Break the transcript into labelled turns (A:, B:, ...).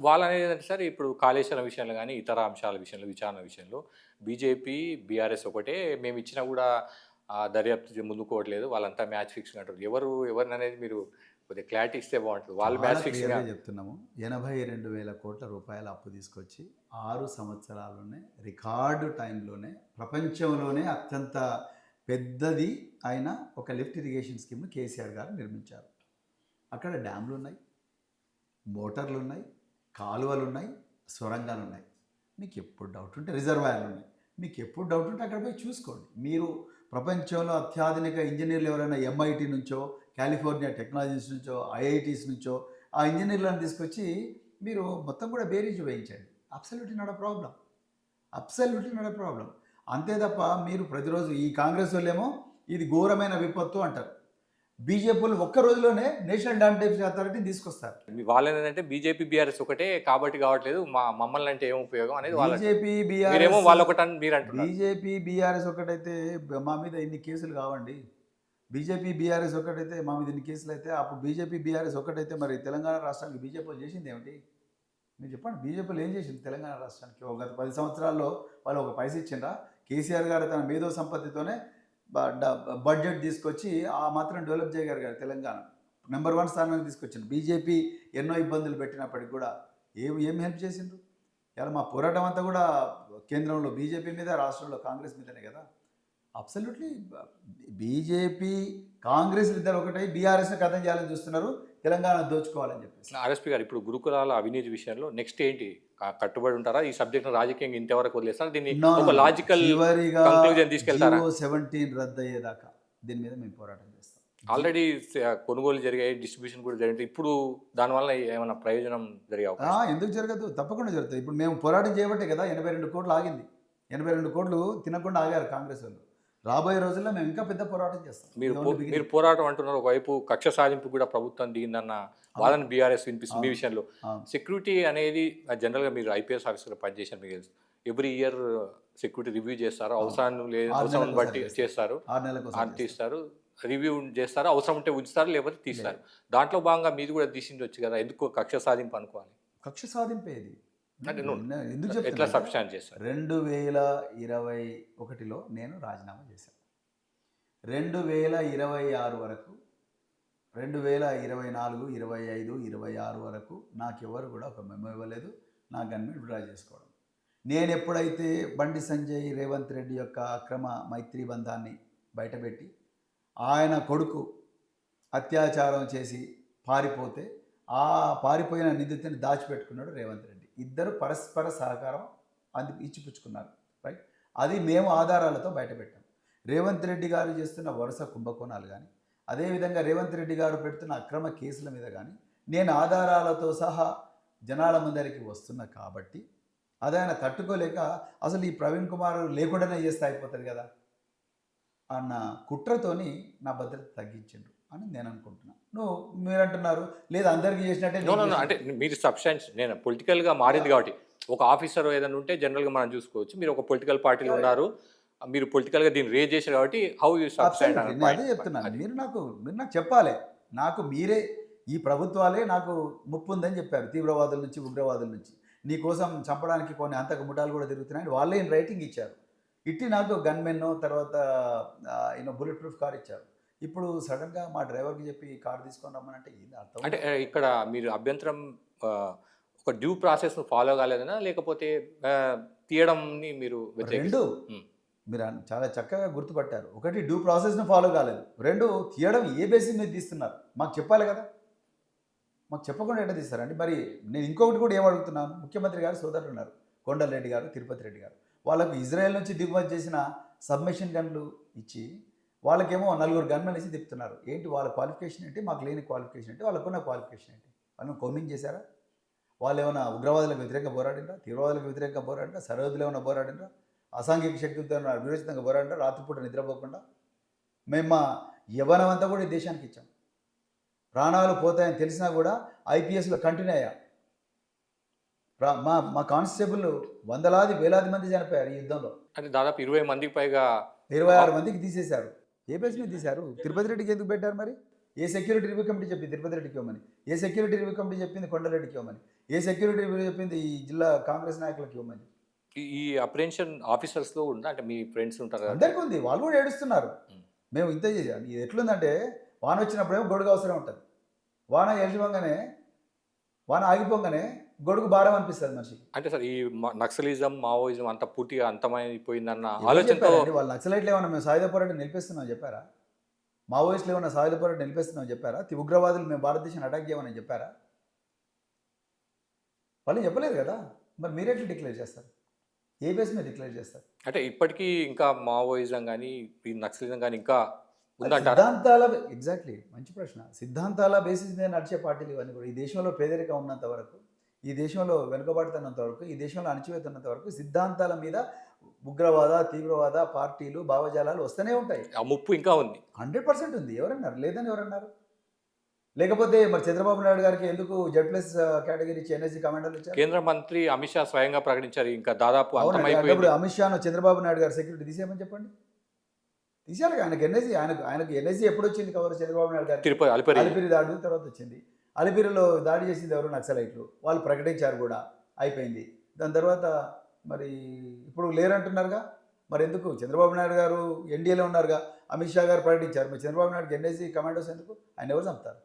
A: వాళ్ళనేది ఏంటంటే సార్ ఇప్పుడు కాళేశ్వరం విషయంలో గానీ, ఇతర అంశాల విషయంలో, విచారణ విషయంలో బీజేపీ, బీఆర్ఎస్ ఒకటే మేమిచ్చినా గూడా దర్యాప్తు ముందుకోవట్లేదు. వాళ్ళంతా మ్యాచ్ ఫిక్సింగ్ అంటారు. ఎవరు ఎవరిననేది మీరు కొద్దిగా క్లారిటీ ఇస్తే బావుంటది. వాళ్ళు
B: చాలా
A: మ్యాచ్ ఫిక్సింగా.
B: క్లియర్‌గా చెప్తున్నాము. 82,000 కోట్ల రూపాయల అప్పు తీసుకొచ్చి 6 సంవత్సరాల్లోనే రికార్డు టైంలోనే ప్రపంచంలోనే అత్యంత పెద్దది అయిన ఒక లిఫ్ట్ ఇరిగేషన్ స్కీమ్‌ను కేసీఆర్ గారు నిర్మించారు. అక్కడ డ్యామ్‌లున్నాయి, మోటార్లున్నాయి, కాలువలున్నాయి, సొరంగాలున్నాయి. మీకు ఎప్పుడు డౌట్ ఉంటే రిజర్వాయర్లున్నాయి. మీకు ఎప్పుడు డౌట్ ఉంటే అక్కడ పోయి చూసుకోండి. మీరు ప్రపంచంలో అత్యాధునిక ఇంజినీర్లు ఎవరైనా ఎంఐటీ నుంచో, కాలిఫోర్నియా టెక్నాలజీస్ నుంచో, ఐఐటీస్ నుంచో ఆ ఇంజినీర్లను తీసుకొచ్చి మీరు మొత్తం కూడా బేరీజు వేయించండి. Absolutely not a problem. Absolutely not a problem. అంతే తప్ప మీరు ప్రతిరోజు ఈ కాంగ్రెస్ వాళ్ళేమో ఇది ఘోరమైన విపత్తు అంటారు. బీజేపీ వాళ్ళు ఒక్క రోజులోనే నేషనల్ డ్యామ్ సేఫ్టీ అథారిటీని తీసుకొస్తారు.
A: వాళ్ళేంటంటే బీజేపీ, బీఆర్ఎస్ ఒకటే కాబట్టి కావట్లేదు. మమ్మల్ని అంటే ఏం ఉపయోగం అనేది వాళ్ళ.
B: బీజేపీ,
A: మీరేమో
B: బీఆర్ఎస్
A: వాళ్ళొకటని మీరంటున్నారు.
B: బీజేపీ, బీఆర్ఎస్ ఒకటైతే మా మీద ఇన్ని కేసులు కావండి. బీజేపీ, బీఆర్ఎస్ ఒకటైతే మా మీద ఇన్ని కేసులు అయితే అప్పుడు బీజేపీ, బీఆర్ఎస్ ఒకటైతే మరి తెలంగాణ రాష్ట్రానికి బీజేపీ వాళ్ళు చేసింది ఏమిటి? మీరు చెప్పండి. బీజేపీలో ఏం చేసింది తెలంగాణ రాష్ట్రానికి? ఒక గత 10 సంవత్సరాల్లో వాళ్ళు ఒక పైసా ఇచ్చిండ్రా? కేసీఆర్ గారు తన మేధో సంపత్తితోనే బడ్జెట్ తీసుకొచ్చి ఆ మాత్రం డెవలప్ చేయగలిగారు తెలంగాణ. నెంబర్ 1 స్థానానికి తీసుకొచ్చిండు. బీజేపీ ఎన్నో ఇబ్బందులు పెట్టినప్పటికి కూడా ఏం హెల్ప్ చేసిండ్రు? ఇలా మా పోరాటం అంతా కూడా కేంద్రంలో బీజేపీ మీద, రాష్ట్రంలో కాంగ్రెస్ మీదనే కదా. అబ్సల్యూట్లీ బీజేపీ, కాంగ్రెస్ ఇద్దరు ఒకటై బీఆర్ఎస్ని కథం చేయాలని చూస్తున్నారు, తెలంగాణ దోచుకోవాలని చెప్పేసి.
A: ఆర్ఎస్పీ గారు ఇప్పుడు గురుకులాల అవినీతి విషయంలో నెక్స్ట్ ఏంటి? కట్టుబడి ఉంటారా? ఈ సబ్జెక్ట్ రాజకీయంగా ఇంతవరకు వదిలేస్తారా? దీన్ని ఒక లాజికల్ కంక్లూజన్ తీసుకెళ్తారా?
B: 17 రద్దు అయ్యేదాకా దీని మీద మేము పోరాటం చేస్తాం.
A: ఆల్రెడీ కొనుగోలు జరిగాయి, డిస్ట్రిబ్యూషన్ కూడా జరిగింది. ఇప్పుడు దానివల్ల ఏమైనా ప్రయోజనం జరిగే అవకాశం?
B: ఎందుకు జరగదు? తప్పకుండా జరుగుతుంది. ఇప్పుడు మేము పోరాటం చేయబట్టే కదా 82 కోట్లు ఆగింది. 82 కోట్లు తినకుండా ఆగారు కాంగ్రెస్ వాళ్ళు. రాబోయే రోజుల్లో మేము ఇంకా పెద్ద పోరాటం చేస్తాం.
A: మీరు పోరాటం అంటున్నారు. ఒకవైపు కక్ష సాధింపు కూడా ప్రభుత్వం దిగిందన్న వాదన బీఆర్ఎస్ వినిపిస్తుంది. మీ విషయంలో సెక్యూరిటీ అనేది జనరల్గా మీరు ఐపీఎస్ ఆఫీసర్గా పనిచేశారు, మీకు తెలుసు. ఎవ్రీ ఇయర్ సెక్యూరిటీ రివ్యూ చేస్తారు. అవసరం బట్టి చేస్తారు,
B: 6 నెలలకు
A: తీస్తారు, రివ్యూ చేస్తారు, అవసరం ఉంటే ఉంచుతారు, లేకపోతే తీస్తారు. దాంట్లో భాగంగా మీది కూడా తీసిండొచ్చు కదా, ఎందుకు కక్ష సాధింపు అనుకోవాలి?
B: కక్ష సాధింపేది
A: ఎందుకు ఎట్లా సబ్స్టాండ్ చేస్తారు?
B: 2021లో నేను రాజీనామా చేశాను. 2026 వరకు, 2024, 25, 26 వరకు నాకెవరు కూడా ఒక మెమో ఇవ్వలేదు. నా గన్మెన్ విడ్రా చేసుకోవడం. నేను ఎప్పుడైతే బండి సంజయ్, రేవంత్ రెడ్డి యొక్క అక్రమ మైత్రి బంధాన్ని బయటపెట్టి ఆయన కొడుకు అత్యాచారం చేసి పారిపోతే ఆ పారిపోయిన నిందితుని దాచిపెట్టుకున్నాడు రేవంత్ రెడ్డి. ఇద్దరు పరస్పర సహకారం ఇచ్చిపుచ్చుకున్నారు, రైట్. అది మేము ఆధారాలతో బయటపెట్టాం. రేవంత్ రెడ్డి గారు చేస్తున్న వరుస కుంభకోణాలు కానీ, అదేవిధంగా రేవంత్ రెడ్డి గారు పెడుతున్న అక్రమ కేసుల మీద కానీ నేను ఆధారాలతో సహా జనాల ముందరికి వస్తున్నా కాబట్టి అది ఆయన తట్టుకోలేక అసలు ఈ ప్రవీణ్ కుమార్ లేకుండానే చేస్తే అయిపోతుంది కదా అన్న కుట్రతోని నా భద్రత తగ్గించిండు అని నేను అనుకుంటున్నాను. మీరు అంటున్నారు లేదు అందరికీ చేసినట్టే.
A: అంటే మీరు సబ్స్టాన్స్ నేను పొలిటికల్గా మారింది కాబట్టి ఒక ఆఫీసర్ ఏదైనా ఉంటే జనరల్గా మనం చూసుకోవచ్చు. మీరు ఒక పొలిటికల్ పార్టీలో ఉన్నారు, మీరు పొలిటికల్గా దీన్ని రేజ్ చేశారు కాబట్టి హౌ యూ సబ్స్టాండ్?
B: అదే చెప్తున్నాను. మీరు నాకు చెప్పాలి. నాకు మీరే ఈ ప్రభుత్వాలే నాకు ముప్పు ఉందని చెప్పారు, తీవ్రవాదుల నుంచి, ఉగ్రవాదుల నుంచి. నీ కోసం చంపడానికి కొన్ని అంతక ముఠాలు కూడా తిరుగుతున్నాయని వాళ్ళే రైటింగ్ ఇచ్చారు. ఇట్టి నాకు గన్మెన్, తర్వాత బుల్లెట్ ప్రూఫ్ కార్ ఇచ్చారు. ఇప్పుడు సడన్గా మా డ్రైవర్కి చెప్పి కార్ తీసుకొని రమ్మనంటే ఏంది అర్థం? అంటే
A: ఇక్కడ మీరు అభ్యంతరం ఒక డ్యూ ప్రాసెస్ను ఫాలో కాలేదనా, లేకపోతే తీయడంని మీరు?
B: రెండు మీరు చాలా చక్కగా గుర్తుపట్టారు. ఒకటి డ్యూ ప్రాసెస్ను ఫాలో కాలేదు, రెండు తీయడం ఏ బేసిస్ మీద తీస్తున్నారు మాకు చెప్పాలి కదా. మాకు చెప్పకుండా ఎట్లా తీస్తారండి? మరి నేను ఇంకొకటి కూడా ఏమడుగుతున్నాను, ముఖ్యమంత్రి గారు సోదరులు ఉన్నారు, కొండలరెడ్డి గారు, తిరుపతి రెడ్డి గారు. వాళ్ళకు ఇజ్రాయెల్ నుంచి దిగుమతి చేసిన సబ్మెషిన్ గన్లు ఇచ్చి వాళ్ళకేమో 4 గన్మెన్ ఇచ్చి తిప్పుతున్నారు. ఏంటి వాళ్ళ క్వాలిఫికేషన్ ఏంటి? మాకు లేని క్వాలిఫికేషన్ ఏంటి? వాళ్ళకున్న క్వాలిఫికేషన్ ఏంటి? వాళ్ళని కౌమింగ్ చేశారా? వాళ్ళు ఏమైనా ఉగ్రవాదులకు వ్యతిరేకంగా పోరాడినరా? తీవ్రవాదులకు వ్యతిరేకంగా పోరాడినరా? సరిహద్దులు ఏమైనా పోరాడినరా? అసాంఘిక శక్తులతో ఏమైనా విరోచితంగా పోరాడినరా? రాత్రిపూట నిద్రపోకుండా మేము మా యవ్వనం అంతా కూడా ఈ దేశానికి ఇచ్చాం. ప్రాణాలు పోతాయని తెలిసినా కూడా ఐపీఎస్లో కంటిన్యూ అయ్యా. మా కానిస్టేబుల్ వందలాది వేలాది మంది చనిపోయారు ఈ యుద్ధంలో.
A: అంటే దాదాపు 20 మందికి పైగా,
B: 26 మందికి తీసేశారు. ఏ బేస్ మీద తీశారు? తిరుపతి రెడ్డికి ఎందుకు పెట్టారు మరి? ఏ సెక్యూరిటీ రివ్యూ కమిటీ చెప్పింది తిరుపతి రెడ్డికి ఇవ్వమని, ఏ సెక్యూరిటీ రివ్యూ కమిటీ చెప్పింది కొండరెడ్డికి ఇవ్వమని, ఏ సెక్యూరిటీ రివ్యూ చెప్పింది ఈ జిల్లా కాంగ్రెస్ నాయకులకు ఇవ్వమని.
A: ఈ అప్రెన్షన్ ఆఫీసర్స్లో ఉందా అంటే మీ ఫ్రెండ్స్ ఉంటారు కదా
B: అందరికీ ఉంది, వాళ్ళు కూడా ఏడుస్తున్నారు. మేము ఇంత చేయాలి. ఇది ఎట్లుందంటే వాన వచ్చినప్పుడేమో గొడుగు అవసరం ఉంటుంది, వాన వెళ్ళిపోగానే వాన ఆగిపోగానే గొడుగు భారం అనిపిస్తుంది మనిషికి.
A: అంటే సార్ ఈ నక్సలిజం మావోయిజం అంతా పూర్తిగా అంతమైపోయిందన్న
B: ఎవరు
A: ఆలోచనతో
B: చెప్పారండి? వాళ్ళు నక్సలైట్లు ఏమన్నా మేము సాయుధ పోరాటం నిలిపేస్తున్నాం చెప్పారా? మావోయిస్టులు ఏమన్నా సాయుధ పోరాటం నిలిపేస్తున్నాం చెప్పారా? ఉగ్రవాదులు మేము భారతదేశాన్ని అటాక్ చేయమని చెప్పారా? వాళ్ళు చెప్పలేదు కదా. మరి మీరెట్లు డిక్లేర్ చేస్తారు? ఏ బేస్ మీద డిక్లేర్ చేస్తారు?
A: అంటే ఇప్పటికీ ఇంకా మావోయిజం కానీ ఈ నక్సలిజం కానీ ఇంకా ఉందంటారా?
B: సిద్ధాంతాల ఎగ్జాక్ట్లీ మంచి ప్రశ్న. సిద్ధాంతాల బేసిస్ మీద నడిచే పార్టీలు ఇవన్నీ కూడా. ఈ దేశంలో పేదరికం ఉన్నంత వరకు, ఈ దేశంలో వెనుకబాటుతున్నంత వరకు, ఈ దేశంలో అణచివేతున్నంత వరకు సిద్ధాంతాల మీద ఉగ్రవాద తీవ్రవాద పార్టీలు భావజాలాలు వస్తూనే ఉంటాయి.
A: ఆ ముప్పు ఇంకా ఉంది.
B: 100% ఉంది. ఎవరన్నారు లేదని? ఎవరన్నారు? లేకపోతే మరి చంద్రబాబు నాయుడు గారికి ఎందుకు Z+ కేటగిరీ ఇచ్చి NSG కమాండర్లు ఇచ్చారు?
A: కేంద్ర మంత్రి అమిత్ షా స్వయంగా ప్రకటించారు ఇంకా దాదాపు
B: అవునండి.
A: అంతమైపోయింది.
B: అప్పుడు అమిత్ షాను చంద్రబాబు నాయుడు గారు సెక్యూరిటీ తీసేయమని చెప్పండి. తీసేయాలి. ఆయనకు NSG ఆయనకు NSG ఎప్పుడు వచ్చింది కవర్? చంద్రబాబు నాయుడు గారు
A: తిరుపతి
B: అలిపిరి దాడి తర్వాత వచ్చింది. అలిపిరిలో దాడి చేసింది ఎవరు? నక్సలైట్లు. వాళ్ళు ప్రకటించారు కూడా, అయిపోయింది. దాని తర్వాత మరి ఇప్పుడు లేరంటున్నారుగా. మరి ఎందుకు? చంద్రబాబు నాయుడు గారు ఎన్డీఏలో ఉన్నారుగా, అమిత్ షా గారు ప్రకటించారు. మరి చంద్రబాబు నాయుడుకి NSG కమాండోస్ ఎందుకు? ఆయన ఎవరు చంపుతారు?